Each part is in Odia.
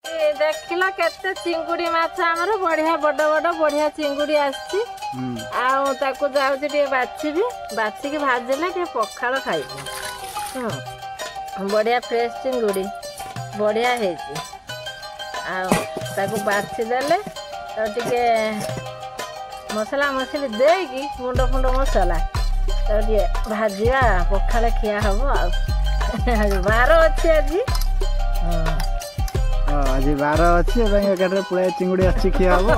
देखिल केते चिंगुड़ी माछ आमर बढ़िया बड़ बड़ बढ़िया चिंगुड़ी आछि आउ ताको जाउछि टे बाछिबी बाछिकी भाजिले टे पखाल खाइबो बढ़िया फ्रेश चिंगुड़ी बढ़िया हेछि आउ ताको बाछि देले तो टिके मसला मसली देकी मुंड फुंड मसला तो टे भाजिया पखाल खिया हबो आउ बार अछि आजी आज 12 अच्छी है पुड़ा चिंगुड़ी अच्छी खिया हम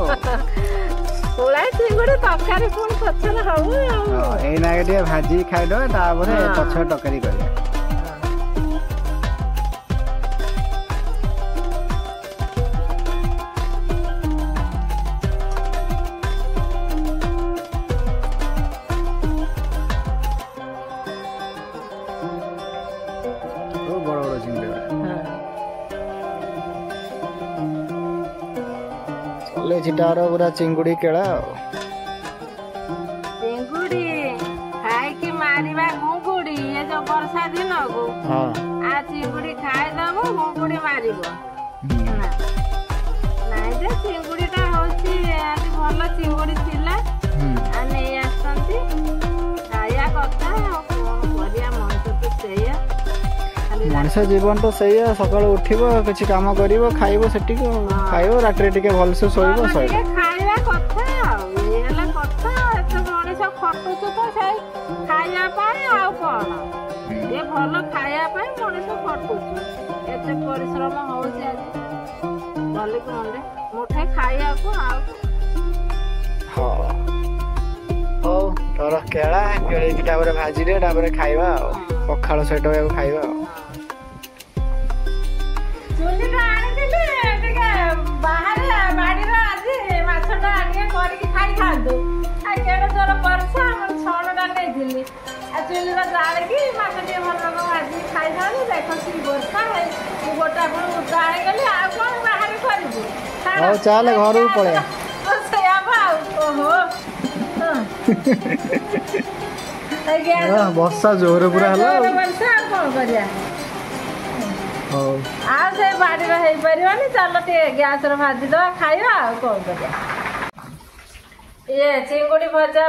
पुड़ा चिंगुड़ी तरकारी पुणी पछर हम एना के भाजी खाइदे पछर तरकारी कर बड़ बड़ चिंगुड़ी चले छिटार पूरा चिंगुड़ी केला चिंगुड़ी खाई की मारिबा गुंगुड़ी ये जो वर्षा दिन को आ चिंगुड़ी खाई दबो गुंगुड़ी मारिबो नाइ जे चिंगुड़ी ता होची आज भलो चिंगुड़ी थिला आ नै आसंती आया कथा कोन करिया मन तो सेया मनुष्य जीवन तो सही है सकाल उठिब किसी काम करिवो खाइबो सेठी खाइबो रात्रि टिके भल से सोइबो सोइबो खाइबा कथा ए हला कथा एत मनुष्य खटुछ तो से खाइया पाए आ कोन ए भलो खाइया पाए मनुष्य खटुछ एत परिश्रम होउछ आज भले कोंडे मोठे खाइया को आ हां हो तोर केला केळी किटा बरे भाजी रे डाबरे खाइबा पखाळ सहित खाइबा चल घर पड़े वर्षा जोर पूरा बाड़ी चल गैस भाजी दवा खाइबा कौन कर ये चिंगुड़ी भजा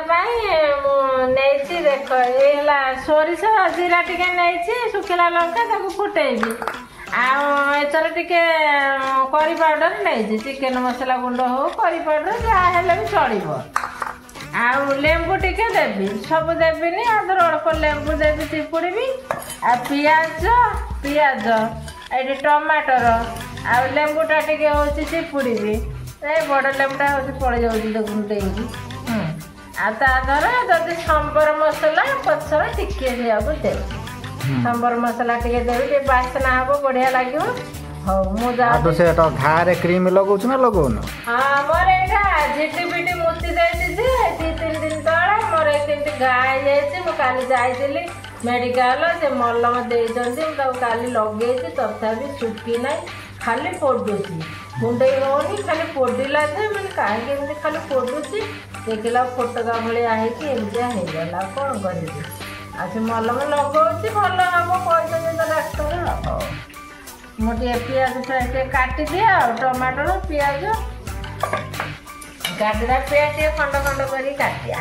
नहीं देख ये सोरिष जीरा टिके नहीं सुखिला लंका फुटेबी आर टिके करी पाउडर नहीं चिकेन मसला गुंड हो करी पाउडर जहाँ भी चलो लेंबू टिके देवी सब देवी आदर अल्प लेंबू देवी चिपुड़ी आ पियाज पियाज ये टमाटर आ लेंबूटा टिके हूँ चिपुड़ी बड़ लेंबूटा हूँ पड़ जाऊँगी जदि सांबर मसला पचर टिके दे सांबर मसला टिके देवी बासना हम बढ़िया लगे हाँ मुझे से तो घारे क्रीम लगौछ ना लगौन हाँ मोर एटा झिटी पिटी मुति देछि जे 2-3 दिन तळे मोर एकेंती गाय जायछि मु काली जायतिली मेडिकल से मलम देइछन्ती तो काली लगेछि तथापि सुकी नै खाली पोडुछि मुंडे होनी खाली पोडिला जे मन काहे केमती खाली पोडुछि देखिला फोटका भलिया है कि एमजा हे गला कोन करिबी आज मलम लगौछि भलो हम कहछन्ती तो डाक्टर मोटे पियाज फ्राई काटी दिया टमाटर पियाज गाजरा पियाज खंड खंड कर काटिया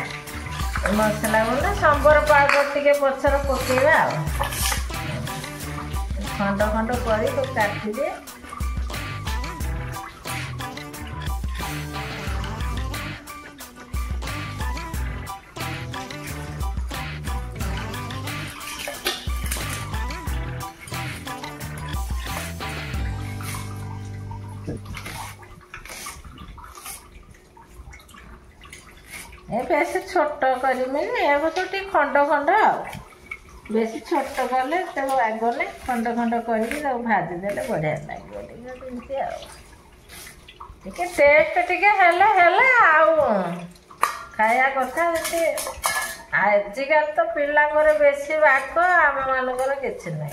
मसला गुंड सांबर पाउडर टिके पछर पकेबा खंड खंड कर काटी दे बेस छोट करी खंड खंड बेस छोट कले आगले खंड खंड कर भाजी दे बढ़िया लगे टेस्ट टिके खाया कथा आजिकल तो पिला बेसी बाक आम मानकर किसी ना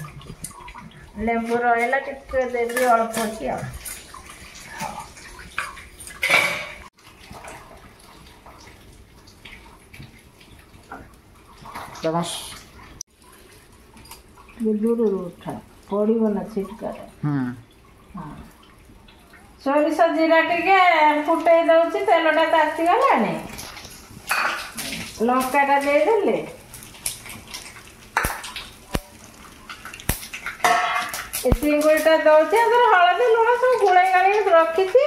लेंबू रहा टिके देवी अल्प की दूर उठा पड़ो ना छिटकार हाँ ସୋରିଷ ଜିରା ଟିକେ ଫୁଟେଇ ଦଉଛି, ତେଲଟା ତାତିଗଲାଣି, ଲଙ୍କାଟା ଦେଇଦେଲି, ଏ ଚିଙ୍ଗୁଡ଼ିଟା ଦଉଛି, ଆଗରେ ହଳଦୀ ଲୁଣ ସବୁ ଗୋଳେଇ ଗାଳେଇ ରଖିଛି,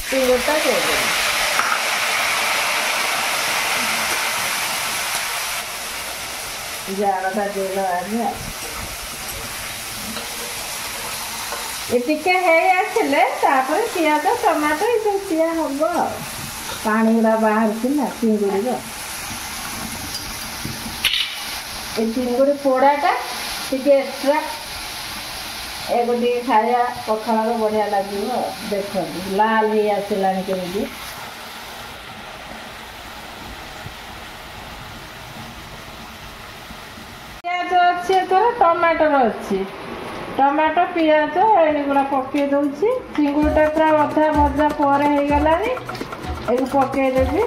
ଚିଙ୍ଗୁଡ଼ିଟା ଦେଇଦେଲି। ଜାଳଟା ଦେଇଦେବା। ଏ ଟିକେ ହେଇ ଆସିଲେ ତାପରେ ପିଆଜ ଟମାଟୋ ଏସବୁ ଦିଆ ହବ ଆଉ। ପାଣି ଗୁଡ଼ା ବାହାରୁଛି ନା ଚିଙ୍ଗୁଡ଼ିର। ଏ ଚିଙ୍ଗୁଡ଼ି ପୋଡ଼ାଟା ଟିକେ ଏକ୍ସଟ୍ରା, ଏକୁ ଟିକେ ଖାଇବା ପଖାଳରେ ବଢ଼ିଆ ଲାଗିବ। ଦେଖନ୍ତୁ ଲାଲ ହେଇ ଆସିଲାଣି କେମିତି। ପିଆଜ ଅଛି, ଏଥର ଟମାଟର ଅଛି, ଟମାଟୋ ପିଆଜ ଏଗୁଡ଼ା ପକେଇ ଦଉଛି। ଚିଙ୍ଗୁଡ଼ିଟା ପୁରା ଅଧା ଭଜା ପରେ ହେଇଗଲାଣି, ଏକୁ ପକେଇଦେବି,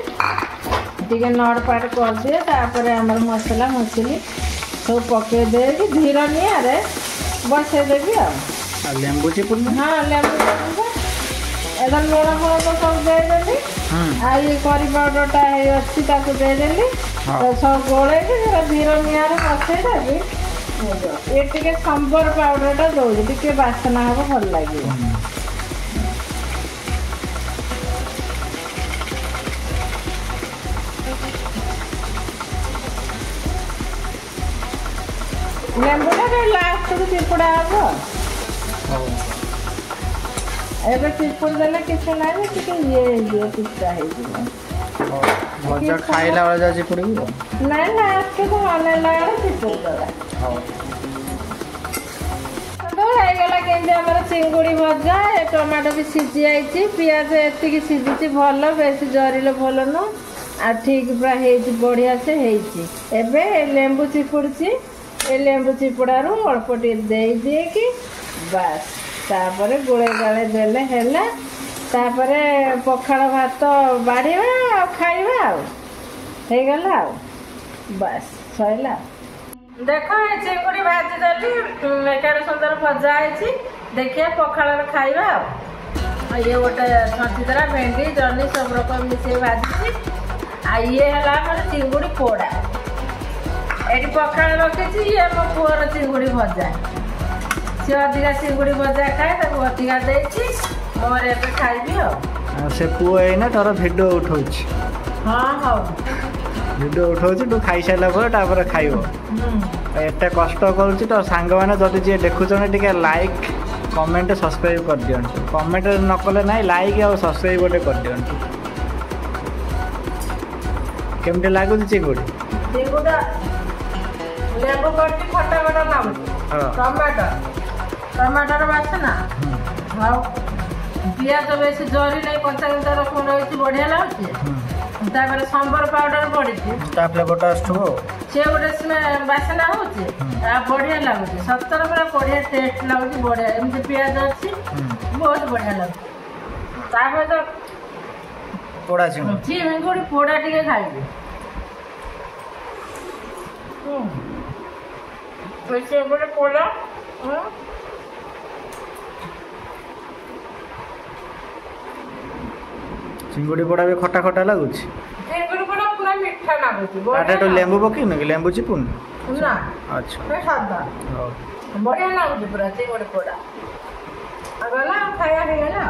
ଟିକେ ନଡ଼ପାଟ କରିଦିଏ, ତାପରେ ଆମର ମସଲା ମସଲି ସବୁ ପକେଇ ଦେଇକି ଧୀର ନିଆଁରେ ବସେଇଦେବି ଆଉ। ଲେମ୍ବୁ ଚିପୁଡ଼ି? ହଁ ଲେମ୍ବୁ ଚିପୁଡ଼ି, ଏଇଟା ଲୁଣ ଫୁଣ ତ ସବୁ ଦେଇଦେଲି, ଆଉ ଇଏ କରି ପାଉଡ଼ରଟା ହେଇ ଅଛି ତାକୁ ଦେଇଦେଲି, ସବୁ ଗୋଳେଇକି ସେଟା ଧୀର ନିଆଁରେ ବସେଇଦେବି। ଏ ଟିକେ ସମ୍ବର ପାଉଡ଼ରଟା ଦଉଛି, ଟିକେ ବାସ୍ନା ହବ, ଭଲ ଲାଗିବ। ଲେମ୍ବୁଟା ଲାଷ୍ଟକୁ ଚିପୁଡ଼ା ହବ। ଏବେ ଚିପୁଡ଼ି ଦେଲେ କିଛି ନାହିଁ, ଟିକେ ଇଏ ହେଇଯିବ, ପିତା ହେଇଯିବ। ଭଜା ଖାଇଲା ବେଳେ ଯାହା ଚିପୁଡ଼ିବୁ? ନାଇଁ ଲାଷ୍ଟକୁ ଅନେଇଲା ବେଳେ ଚିପୁଡ଼ି ଦେବା। ହେଇଗଲା କେମିତି ଆମର ଚିଙ୍ଗୁଡ଼ି ଭଜା। ଏ ଟମାଟୋ ବି ସିଝି ଯାଇଛି, ପିଆଜ ଏତିକି ସିଝିଛି ଭଲ, ବେଶୀ ଜରିଲେ ଭଲ ନୁହଁ, ଆଉ ଠିକ୍ ପୁରା ହେଇଛି, ବଢ଼ିଆ ସେ ହେଇଛି। ଏବେ ଲେମ୍ବୁ ଚିପୁଡ଼ୁଛି, ଏ ଲେମ୍ବୁ ଚିପୁଡ଼ାରୁ ଅଳ୍ପ ଟିକେ ଦେଇକି ବାସ୍, ତାପରେ ଗୋଳେଇ ଗାଳେଇ ଦେଲେ ହେଲା। ତାପରେ ପଖାଳ ଭାତ ବାଢ଼ିବା ଆଉ ଖାଇବା ଆଉ, ହେଇଗଲା ଆଉ, ବାସ୍ ସଇଲା। ଦେଖ ଏ ଚିଙ୍ଗୁଡ଼ି ଭାଜି ଦେଲି, କେଡ଼େ ସୁନ୍ଦର ଭଜା ହେଇଛି, ଦେଖିବା ପଖାଳରେ ଖାଇବା ଆଉ। ଇଏ ଗୋଟେ ଛଞ୍ଚିଦ୍ରା, ଭେଣ୍ଡି, ଜହ୍ନି ସବୁ ରକମ ମିଶେଇ ଭାଜିଛି। ଆଉ ଇଏ ହେଲା ଆମର ଚିଙ୍ଗୁଡ଼ି ପୋଡ଼ା। ଏଠି ପଖାଳ ରଖିଛି, ଇଏ ମୋ ପୁଅର ଚିଙ୍ଗୁଡ଼ି ଭଜା। ସିଏ ଅଧିକା ଚିଙ୍ଗୁଡ଼ି ଭଜା ଖାଏ, ତାକୁ ଅଧିକା ଦେଇଛି, ମୋର ଏବେ ଖାଇବି ଆଉ। ସେ ପୁଅ ଏଇନା ତୋର ଭିଡ଼ିଓ ଉଠଉଛି? ହଁ ହଉ, ଭିଡ଼ିଓ ଉଠଉଛି, ତୁ ଖାଇସାରିଲା ପରେ ତାପରେ ଖାଇବ। ଏତେ କଷ୍ଟ କରୁଛି ତ ସାଙ୍ଗମାନେ ଯଦି ଯିଏ ଦେଖୁଛନ୍ତି ଟିକେ ଲାଇକ୍ କମେଣ୍ଟ ସବସ୍କ୍ରାଇବ୍ କରିଦିଅନ୍ତୁ। କମେଣ୍ଟ ନ କଲେ ନାହିଁ, ଲାଇକ୍ ଆଉ ସବସ୍କ୍ରାଇବ୍ ଗୋଟେ କରିଦିଅନ୍ତୁ। କେମିତି ଲାଗୁଛି ଚିଙ୍ଗୁଡ଼ି? ଚିଙ୍ଗୁଡ଼ି ଲେମ୍ବୁ କରିଛି, ଖଟା ଖଟା ଲାଗୁଛି, ଟମାଟୋର ବାସ୍ନା, ଆଉ ପିଆଜ ବେଶୀ ଜରି ନେଇ କଞ୍ଚା କଞ୍ଚା ରକମ ରହିଛି, ବଢ଼ିଆ ଲାଗୁଛି। ତାପରେ ସମ୍ବର ପାଉଡ଼ର ପଡ଼ିଛି, ତା ଫ୍ଲେଭରଟା ଆସୁଥିବ, ସେ ଗୋଟେ ବାସ୍ନା ହେଉଛି, ଆଉ ବଢ଼ିଆ ଲାଗୁଛି। ସତରେ ପୁରା ବଢ଼ିଆ ଟେଷ୍ଟ ଲାଗୁଛି, ବଢ଼ିଆ। ଏମିତି ପିଆଜ ଅଛି, ବହୁତ ବଢ଼ିଆ ଲାଗୁଛି। ତାପରେ ତ ପୋଡ଼ା ଚିଙ୍ଗୁଡ଼ି ପୋଡ଼ା ଟିକେ ଖାଇବି। ଚିଙ୍ଗୁଡ଼ି ପୋଡ଼ା ଚିଙ୍ଗୁଡ଼ି ପୋଡ଼ା ବି ଖଟା ଖଟା ଲାଗୁଛି। ଚିଙ୍ଗୁଡ଼ି ପୋଡ଼ା ପୁରା ମିଠା ଲାଗୁଛି। ଏଟା ଲେମ୍ବୁ ପକେଇନୁ କି? ଲେମ୍ବୁ ଚିପୁନି? ନା, ଆଚ୍ଛା, ସାଧା ବଢ଼ିଆ ଲାଗୁଛି ପୁରା ଚିଙ୍ଗୁଡ଼ି ପୋଡ଼ା। ଗଲା ଖାଇବା ହେଇଗଲା।